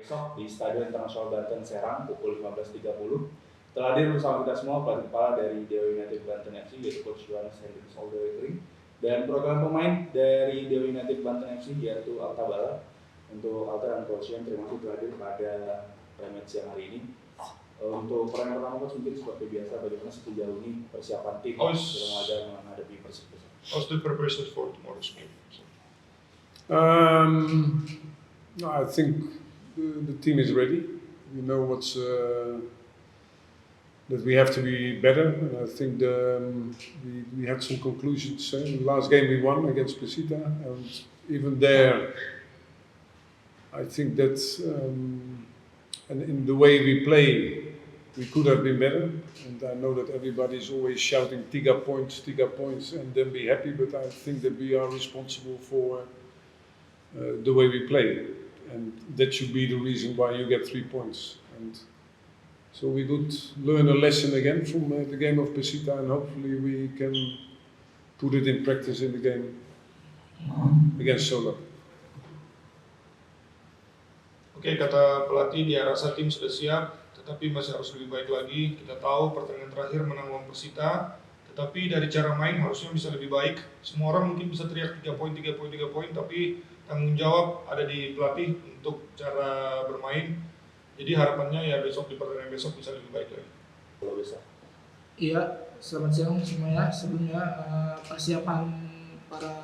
besok di Stadion Internasional Banten Serang pukul 15.30. Telah hadir bersama kita semua pelatih kepala dari Dewa United Banten FC yaitu Coach Yohanes Hendriks Alderweireld dan program pemain dari Dewa United Banten FC yaitu Alta Bala. Untuk Alta dan Coach Yohan, terima kasih telah hadir pada match siang hari ini. Untuk pertanyaan pertama Coach, mungkin seperti biasa bagaimana sejauh ini persiapan tim dalam laga menghadapi Persib? How's the preparation for tomorrow's game? No, I think the team is ready. We know that we have to be better, and I think we had some conclusions. In the last game we won against Pesita, and even there, I think that and in the way we play, we could have been better. And I know that everybody is always shouting Tiga points, and then be happy. But I think that we are responsible for the way we play, and that should be the reason why you get 3 points. And so we could learn a lesson again from the game of Pesita, and hopefully we can put it in practice in the game against Solo. Oke, kata pelatih, dia rasa tim sudah siap, tetapi masih harus lebih baik lagi. Kita tahu pertandingan terakhir menang lawan Persita, tetapi dari cara main harusnya bisa lebih baik. Semua orang mungkin bisa teriak 3 poin, tapi tanggung jawab ada di pelatih untuk cara bermain. Jadi harapannya ya besok di pertandingan besok bisa lebih baik lagi. Kalau bisa. Iya, selamat siang semuanya. Sebelumnya persiapan para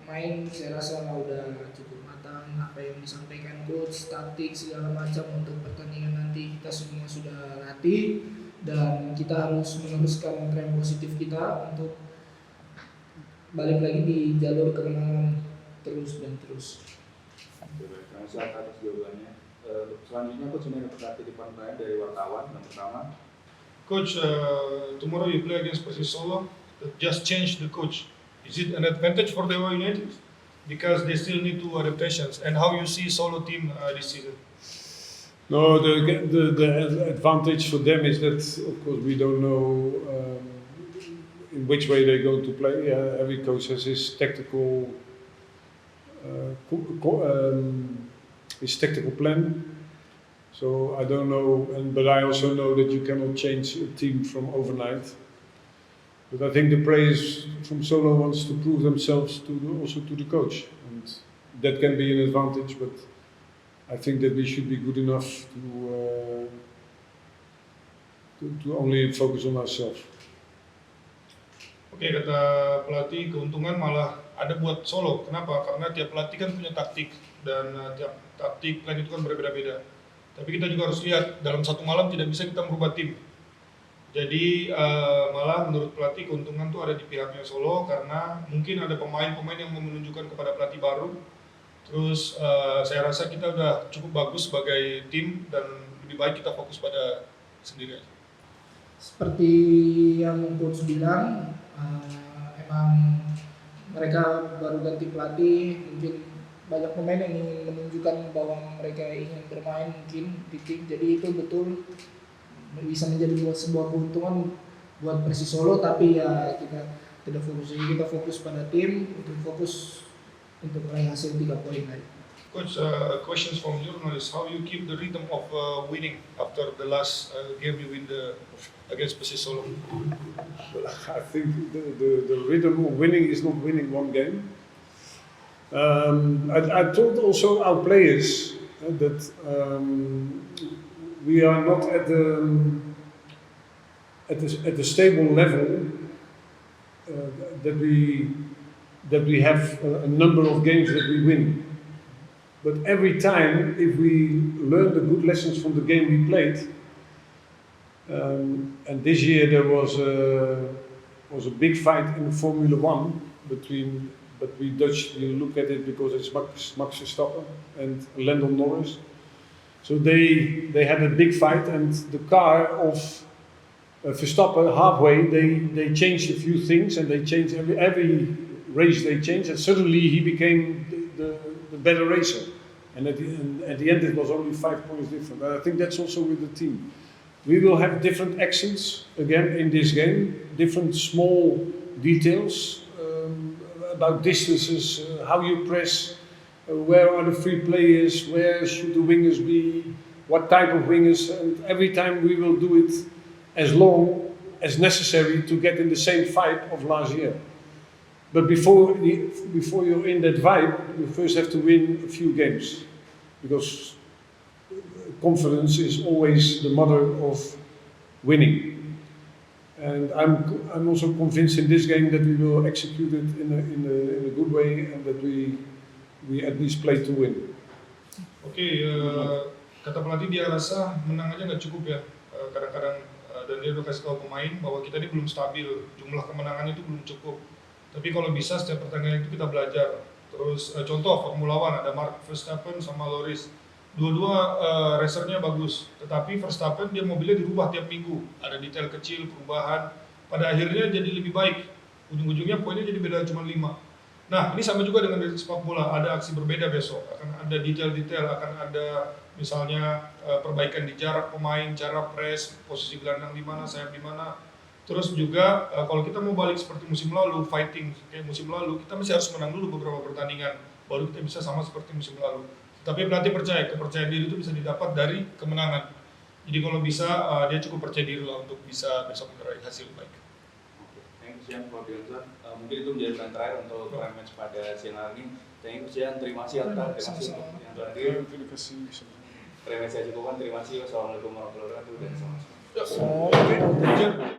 pemain saya rasa udah cukup matang. Apa yang disampaikan coach, taktik segala macam untuk pertandingan nanti kita semua sudah latih dan kita harus meneruskan tren positif kita untuk balik lagi di jalur kemenangan terus dan terus. Terima kasih atas jawabannya. Selanjutnya Coach, ini ada titipan pertanyaan dari wartawan yang pertama. Coach, tomorrow you play against Persis Solo. Just change the coach. Is it an advantage for Dewa United? Because they still need to adaptations. And how you see Solo team this season? No, the advantage for them is that, of course, we don't know in which way they're going to play. Every coach has his tactical plan. So I don't know, but I also know that you cannot change a team from overnight. But I think the players from Solo wants to prove themselves also to the coach, and that can be an advantage. But I think that we should be good enough to only focus on ourselves. Oke, kata pelatih, keuntungan malah ada buat Solo. Kenapa? Karena tiap pelatih kan punya taktik dan tiap taktik plan itu kan berbeda-beda. Tapi kita juga harus lihat dalam satu malam tidak bisa kita merubah tim. Jadi malah menurut pelatih keuntungan tuh ada di pihaknya Solo karena mungkin ada pemain-pemain yang mau menunjukkan kepada pelatih baru. Terus saya rasa kita udah cukup bagus sebagai tim dan lebih baik kita fokus pada sendiri. Seperti yang coach bilang, emang mereka baru ganti pelatih, mungkin banyak pemain yang ingin menunjukkan bahwa mereka ingin bermain mungkin di tim. Jadi itu betul bisa menjadi sebuah keuntungan buat Persis Solo, tapi ya kita tidak fokus. Jadi kita fokus pada tim, fokus untuk meraih hasil 3 poin lagi. Coach, questions from journalists: how you keep the rhythm of winning after the last game you win against Persis Solo? I think the rhythm of winning is not winning one game. I told also our players that we are not at the stable level that we have a number of games that we win. But every time, if we learn the good lessons from the game we played, and this year there was a big fight in Formula 1 between. But we Dutch, you look at it because it's Max Verstappen and Lando Norris. So they had a big fight, and the car of Verstappen halfway they changed a few things, and they changed every race they changed, and suddenly he became the better racer. And at the end it was only 5 points different. And I think that's also with the team. We will have different actions again in this game, different small details. About distances, how you press, where are the free players, where should the wingers be, what type of wingers, and every time we will do it as long as necessary to get in the same vibe of last year. But before you're in that vibe, you first have to win a few games, because confidence is always the mother of winning. And I'm also convinced in this game that we will execute it in a good way, and that we at least play to win. Oke, kata pelatih dia rasa menang aja nggak cukup ya. Kadang-kadang dan dia udah kasih tahu pemain bahwa kita ini belum stabil, jumlah kemenangan itu belum cukup. Tapi kalau bisa setiap pertandingan itu kita belajar. Terus contoh Formula One ada Max Verstappen sama Loris. Dua-dua racernya bagus, tetapi Verstappen dia mobilnya dirubah tiap minggu. Ada detail kecil, perubahan. Pada akhirnya jadi lebih baik. Ujung-ujungnya poinnya jadi beda cuma 5. Nah, ini sama juga dengan dari sepak bola. Ada aksi berbeda besok. Akan ada detail-detail, akan ada misalnya perbaikan di jarak pemain, cara press, posisi gelandang di mana, sayap di mana. Terus juga kalau kita mau balik seperti musim lalu, fighting kayak musim lalu, kita masih harus menang dulu beberapa pertandingan. Baru kita bisa sama seperti musim lalu. Tapi pelatih percaya, kepercayaan diri itu bisa didapat dari kemenangan. Jadi kalau bisa, dia cukup percaya diri lah untuk bisa besok meraih hasil baik. Thank you Sian for the answer. Mungkin itu menjadi pertanyaan terakhir untuk prime match pada siang hari ini. Thank you Sian, terima kasih Anta, terima kasih untuk yang hadir. Prime match saya cukupkan, terima kasih. Wassalamualaikum warahmatullahi wabarakatuh dan selamat. Ya,